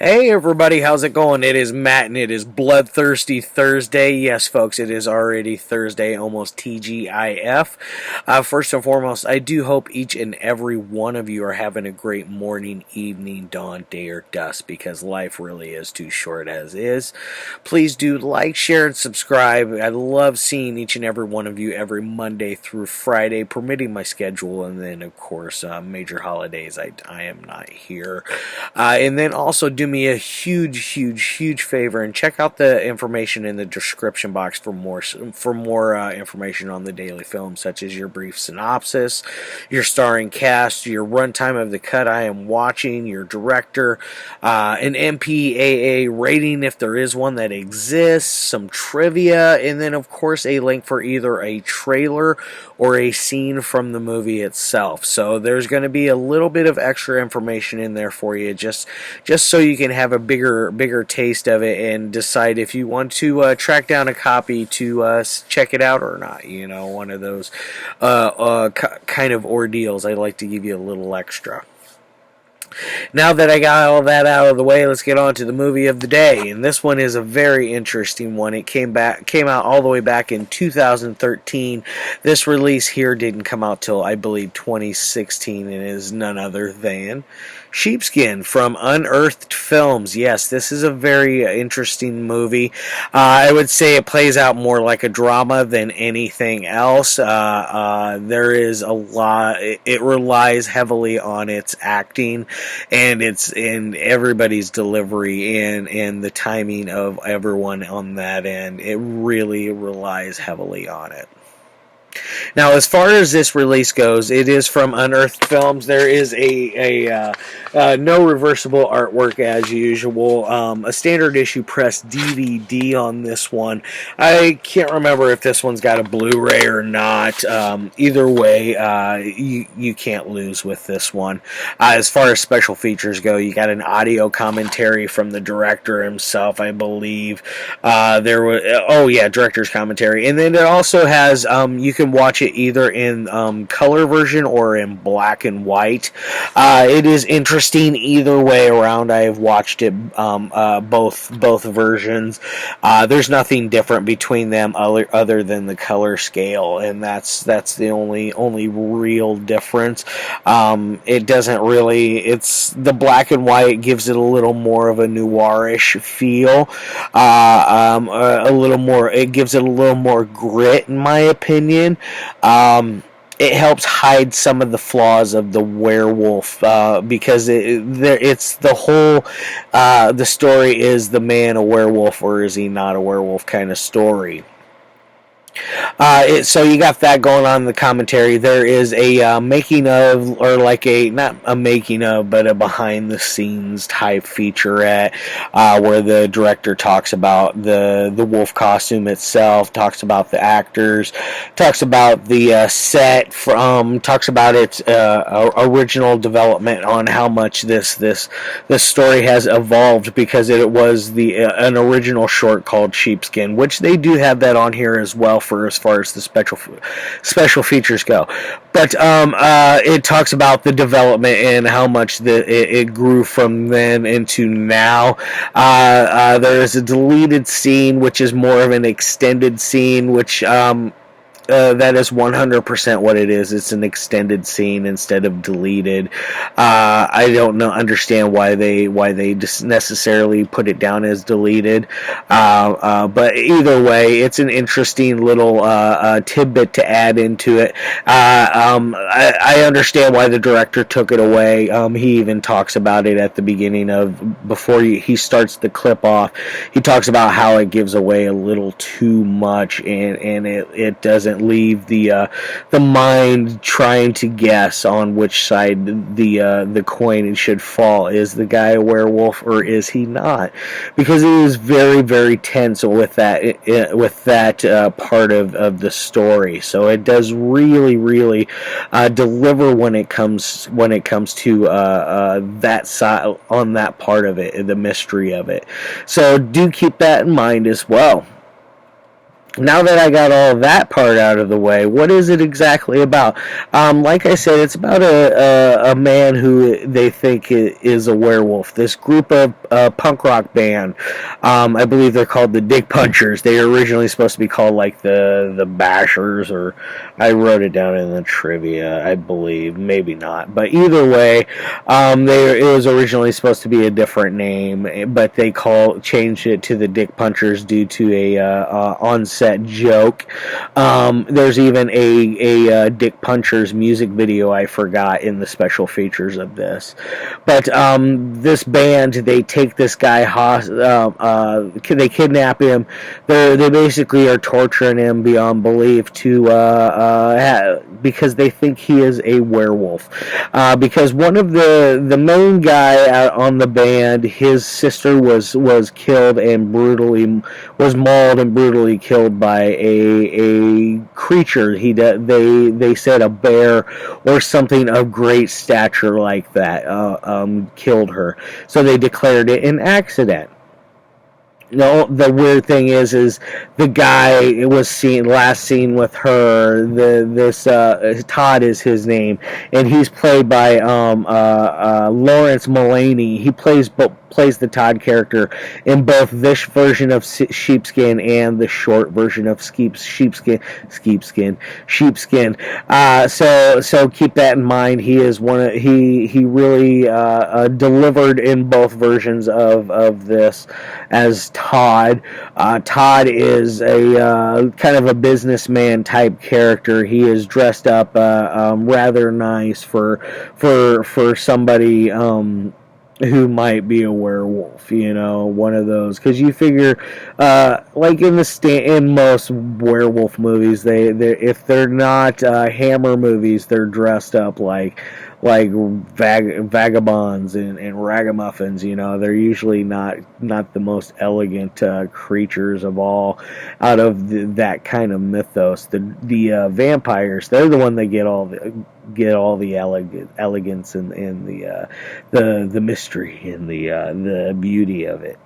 Hey everybody, how's it going? It is Matt and it is Bloodthirsty Thursday. Yes, folks, it is already Thursday, almost TGIF. First and foremost, I do hope each and every one of you are having a great morning, evening, dawn, day, or dusk, because life really is too short as is. Please do like, share, and subscribe. I love seeing each and every one of you every Monday through Friday, permitting my schedule, and then, of course, major holidays, I am not here. And then also do me a huge favor and check out the information in the description box for more information on the daily film, such as your brief synopsis, your starring cast, your runtime of the cut I am watching, your director, an MPAA rating if there is one that exists, some trivia, and then of course a link for either a trailer or a scene from the movie itself. So there's going to be a little bit of extra information in there for you, just so you can have a bigger taste of it and decide if you want to track down a copy to check it out or not. You know, one of those kind of ordeals. I like to give you a little extra. Now that I got all that out of the way, let's get on to the movie of the day. And this one is a very interesting one. It came out all the way back in 2013. This release here didn't come out till, I believe, 2016, and is none other than Sheepskin from Unearthed Films. Yes, this is a very interesting movie. I would say it plays out more like a drama than anything else. There is a lot. It relies heavily on its acting and it's in everybody's delivery and the timing of everyone on that end. It really relies heavily on it. Now, as far as this release goes, it is from Unearthed Films. There is a no reversible artwork as usual. A standard issue press DVD on this one. I can't remember if this one's got a Blu-ray or not. Either way, you can't lose with this one. As far as special features go, you got an audio commentary from the director himself, I believe. Director's commentary, and then it also has you can watch it either in color version or in black and white. It is interesting either way around. I have watched it both versions. There's nothing different between them other than the color scale, and that's the only real difference. It doesn't really. It's the black and white gives it a little more of a noirish feel. A little more. It gives it a little more grit, in my opinion. It helps hide some of the flaws of the werewolf because it's the whole the story is the man a werewolf or is he not a werewolf kind of story. So you got that going on in the commentary. There is a making of, or like not a making of, but a behind the scenes type featurette where the director talks about the wolf costume itself, talks about the actors, talks about the set, talks about its original development on how much this story has evolved, because it was an original short called Sheepskin, which they do have that on here as well for as far as the special features go. But it talks about the development and how much it grew from then into now. There is a deleted scene, which is more of an extended scene, which that is 100% what it is. It's an extended scene instead of deleted. I don't understand why they just necessarily put it down as deleted. But either way, it's an interesting little tidbit to add into it. I understand why the director took it away. He even talks about it at the beginning before he starts the clip off. He talks about how it gives away a little too much, and it doesn't leave the mind trying to guess on which side the coin should fall. Is the guy a werewolf or is he not? Because it is very, very tense with that part of the story. So it does really deliver when it comes to that side, on that part of it, the mystery of it. So do keep that in mind as well. now that I got all that part out of the way, what is it exactly about? Like I said, it's about a man who they think is a werewolf. This group of punk rock band, I believe they're called the Dick Punchers. They were originally supposed to be called like the Bashers, or I wrote it down in the trivia, I believe, maybe not. But either way, it was originally supposed to be a different name, but they changed it to the Dick Punchers due to a on-set joke. There's even a Dick Punchers music video I forgot in the special features of this. But this band, they take this guy they kidnap him. They basically are torturing him beyond belief because they think he is a werewolf. Because one of the main guy out on the band, his sister was killed and was mauled and brutally killed by a creature. They said a bear or something of great stature like that killed her. So they declared it an accident. No, the weird thing is the guy was last seen with her. This Todd is his name, and he's played by Laurence Mullaney. He plays the Todd character in both this version of Sheepskin and the short version of Sheepskin. So keep that in mind. He is he really delivered in both versions of this as Todd. Todd is a kind of a businessman type character. He is dressed up rather nice for somebody who might be a werewolf, one of those. Because you figure, like in most werewolf movies, they if they're not Hammer movies, they're dressed up like vagabonds and ragamuffins. They're usually not the most elegant creatures of all out of that kind of mythos. The vampires, they're the one that get all the elegance and the mystery and the beauty of it.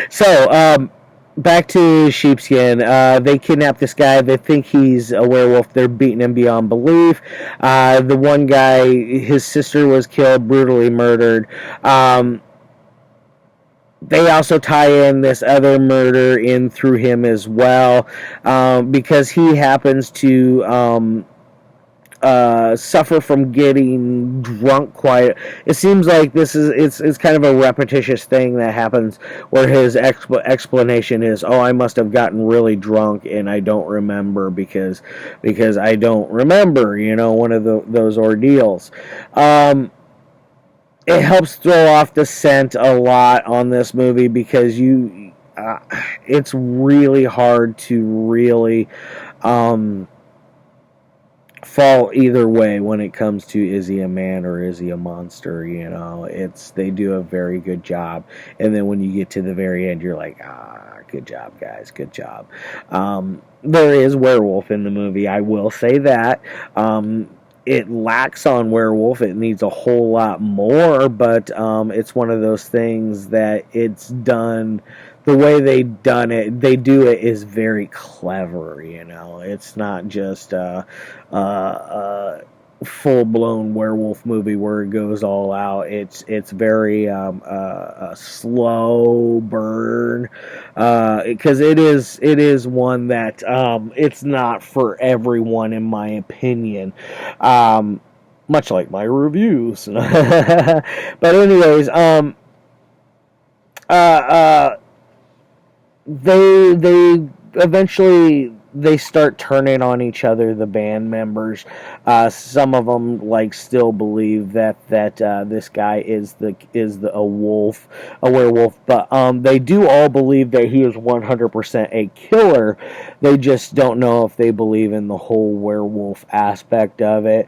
So back to Sheepskin. They kidnap this guy. They think he's a werewolf. They're beating him beyond belief. The one guy, his sister was killed, brutally murdered. They also tie in this other murder in through him as well, because he happens to suffer from getting drunk quite. It seems like it's kind of a repetitious thing that happens where his explanation is, oh, I must have gotten really drunk and I don't remember because I don't remember, one of those ordeals. It helps throw off the scent a lot on this movie because it's really hard to really fall either way when it comes to is he a man or is he a monster. They do a very good job, and then when you get to the very end, you're like, good job, guys, good job. There is werewolf in the movie, I will say that. It lacks on werewolf. It needs a whole lot more, but it's one of those things that it's done. The way they do it is very clever. It's not just a full-blown werewolf movie where it goes all out. It's very a slow burn, because it is one that it's not for everyone, in my opinion. Much like my reviews. But anyways, they eventually they start turning on each other, the band members. Some of them still believe that this guy is a werewolf, but they do all believe that he is 100% a killer. They just don't know if they believe in the whole werewolf aspect of it.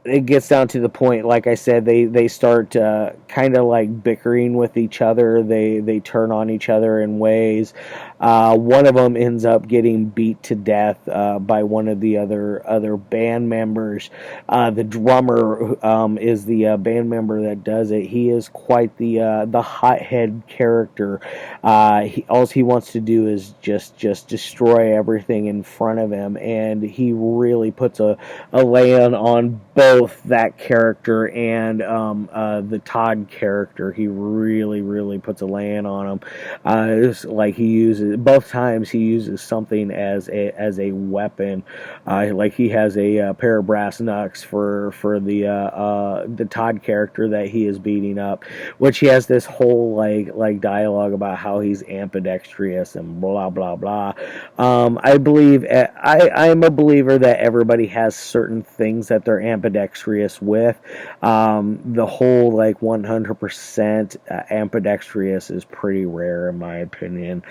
it gets down to the point, like I said, they start kind of like bickering with each other. They turn on each other in ways. One of them ends up getting beat to death by one of the other band members. The drummer is the band member that does it. He is quite the hothead character. All he wants to do is just destroy everything in front of him, and he really puts a land on both that character and the Todd character. He really puts a land on him. It's like he uses both times. He uses something as a weapon. Like he has a pair of brass knucks for the Todd character that he is beating up, which he has this whole like dialogue about how he's ambidextrous and blah blah blah. I believe I'm a believer that everybody has certain things that they're ambidextrous with. The whole like 100% ambidextrous is pretty rare in my opinion.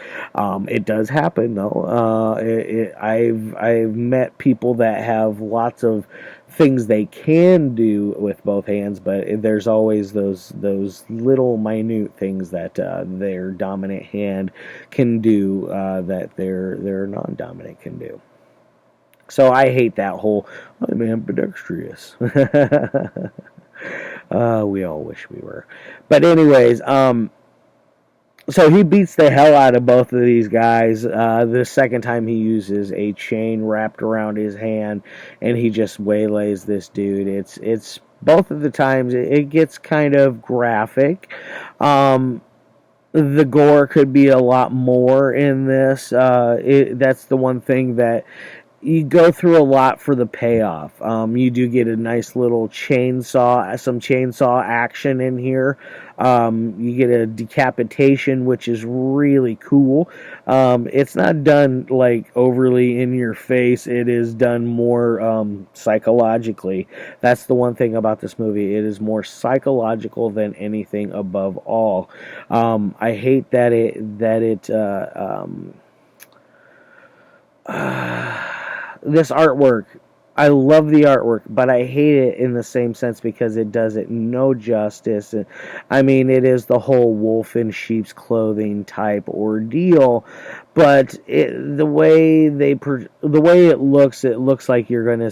It does happen though. I've met people that have lots of things they can do with both hands, but there's always those little minute things that their dominant hand can do that their non-dominant can do. So I hate that whole I'm ambidextrous. We all wish we were, but anyways, so he beats the hell out of both of these guys. The second time he uses a chain wrapped around his hand, and he just waylays this dude. It's both of the times it gets kind of graphic. The gore could be a lot more in this. That's the one thing that you go through a lot for the payoff. You do get a nice little some chainsaw action in here. You get a decapitation, which is really cool. It's not done like overly in your face. It is done more psychologically. That's the one thing about this movie. It is more psychological than anything above all. I hate that this artwork, I love the artwork, but I hate it in the same sense because it does it no justice. I mean, it is the whole wolf in sheep's clothing type ordeal, but the way it looks like you're gonna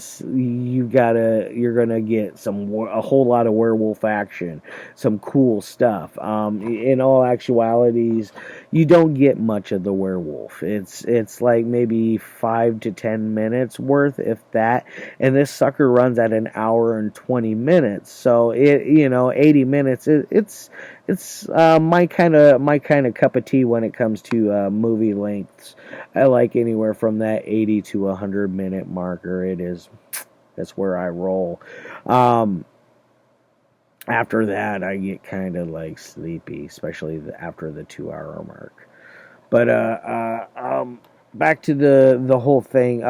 get a whole lot of werewolf action, some cool stuff. In all actualities, you don't get much of the werewolf. It's like maybe 5 to 10 minutes worth, if that. And this sucker runs at an hour and 20 minutes. So 80 minutes. It's my kind of cup of tea when it comes to movie lengths. I like anywhere from that 80 to 100 minute marker. That's where I roll. After that, I get kind of like sleepy, especially after the 2 hour mark. But back to the whole thing.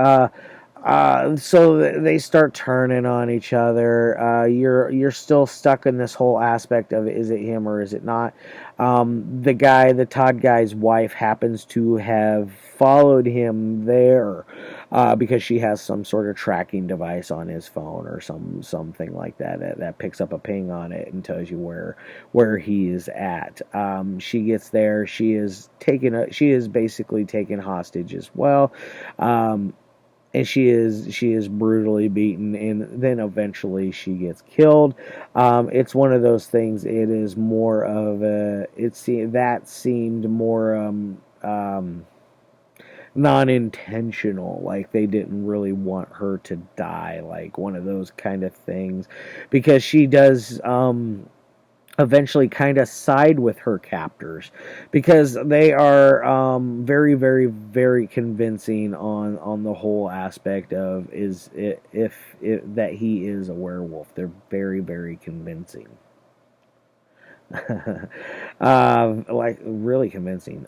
So they start turning on each other. You're still stuck in this whole aspect of is it him or is it not? The Todd guy's wife happens to have followed him there because she has some sort of tracking device on his phone or something like that picks up a ping on it and tells you where he is at. She gets there. She is basically taken hostage as well. And she is brutally beaten, and then eventually she gets killed. It's one of those things. It is more of that seemed more non-intentional, like they didn't really want her to die, like one of those kind of things, because she does eventually kind of side with her captors because they are very very very convincing on the whole aspect of that he is a werewolf. They're very very convincing. Like really convincing.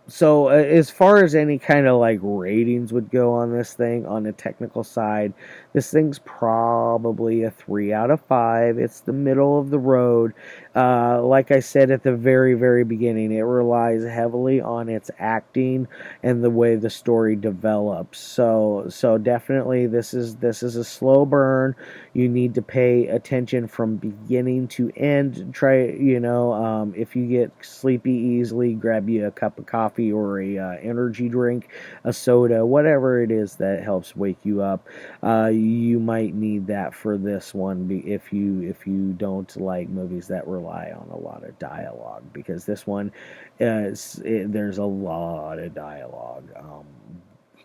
So as far as any kind of like ratings would go on this thing, on the technical side, this thing's probably a 3 out of 5. It's the middle of the road. Like I said at the very, very beginning, it relies heavily on its acting and the way the story develops. So definitely this is a slow burn. You need to pay attention from beginning to end. Try, if you get sleepy easily, grab you a cup of coffee or a energy drink, a soda, whatever it is that helps wake you up. You might need that for this one if you don't like movies that rely on a lot of dialogue, because this one, there's a lot of dialogue.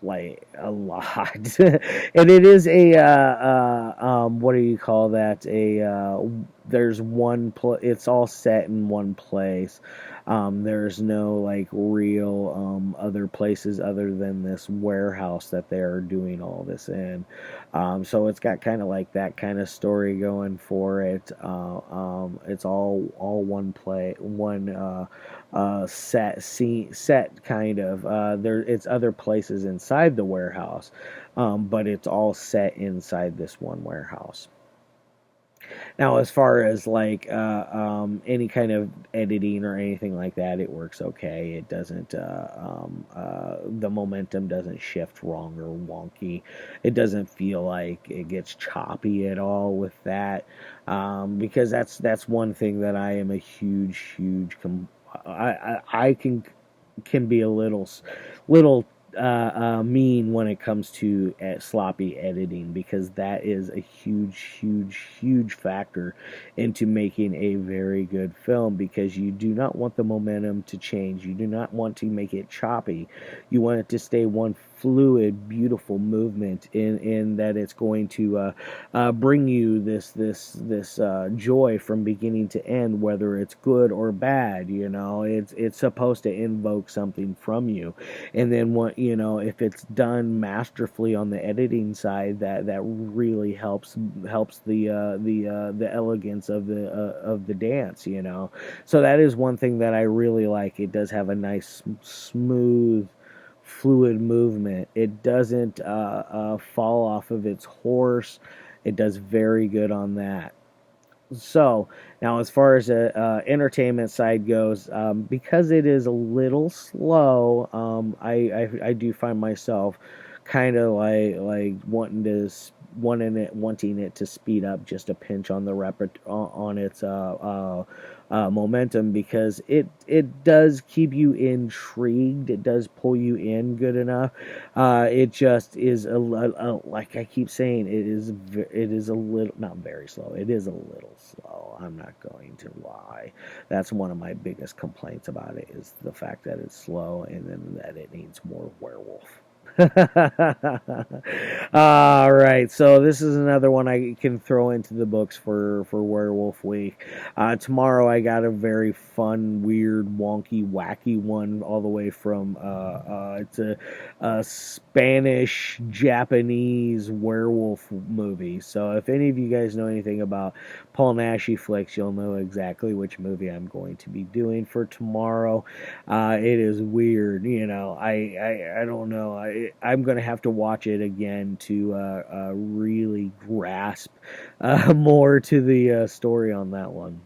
Like a lot, and it is a what do you call that? There's it's all set in one place. There's no like real other places other than this warehouse that they're doing all this in. So it's got kind of like that kind of story going for it. It's all one set kind of. It's other places inside the warehouse, but it's all set inside this one warehouse. Now, as far as like any kind of editing or anything like that, it works okay. It doesn't the momentum doesn't shift wrong or wonky. It doesn't feel like it gets choppy at all with that, because that's one thing that I am a huge. I can be a little mean when it comes to sloppy editing, because that is a huge factor into making a very good film, because you do not want the momentum to change. You do not want to make it choppy. You want it to stay one fluid, beautiful movement in that it's going to bring you this joy from beginning to end, whether it's good or bad. It's supposed to invoke something from you. And then if it's done masterfully on the editing side, that really helps the elegance of the dance. So that is one thing that I really like. It does have a nice smooth fluid movement. It doesn't fall off of its horse. It does very good on that. So now, as far as the entertainment side goes, because it is a little slow, I do find myself kind of like wanting it to speed up just a pinch on the on its momentum, because it does keep you intrigued. It does pull you in good enough. It just is like I keep saying, it is a little, not very slow. It is a little slow. I'm not going to lie. That's one of my biggest complaints about it, is the fact that it's slow, and then that it needs more werewolf. All right, so this is another one I can throw into the books for Werewolf Week. Tomorrow I got a very fun, weird, wonky, wacky one, all the way from it's a Spanish Japanese werewolf movie. So if any of you guys know anything about Paul Naschy flicks, you'll know exactly which movie I'm going to be doing for tomorrow. It is weird, I don't know. I'm going to have to watch it again to really grasp more to the story on that one.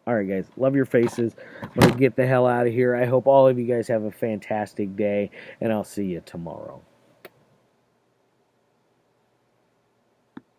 All right, guys, love your faces. I'm going to get the hell out of here. I hope all of you guys have a fantastic day, and I'll see you tomorrow.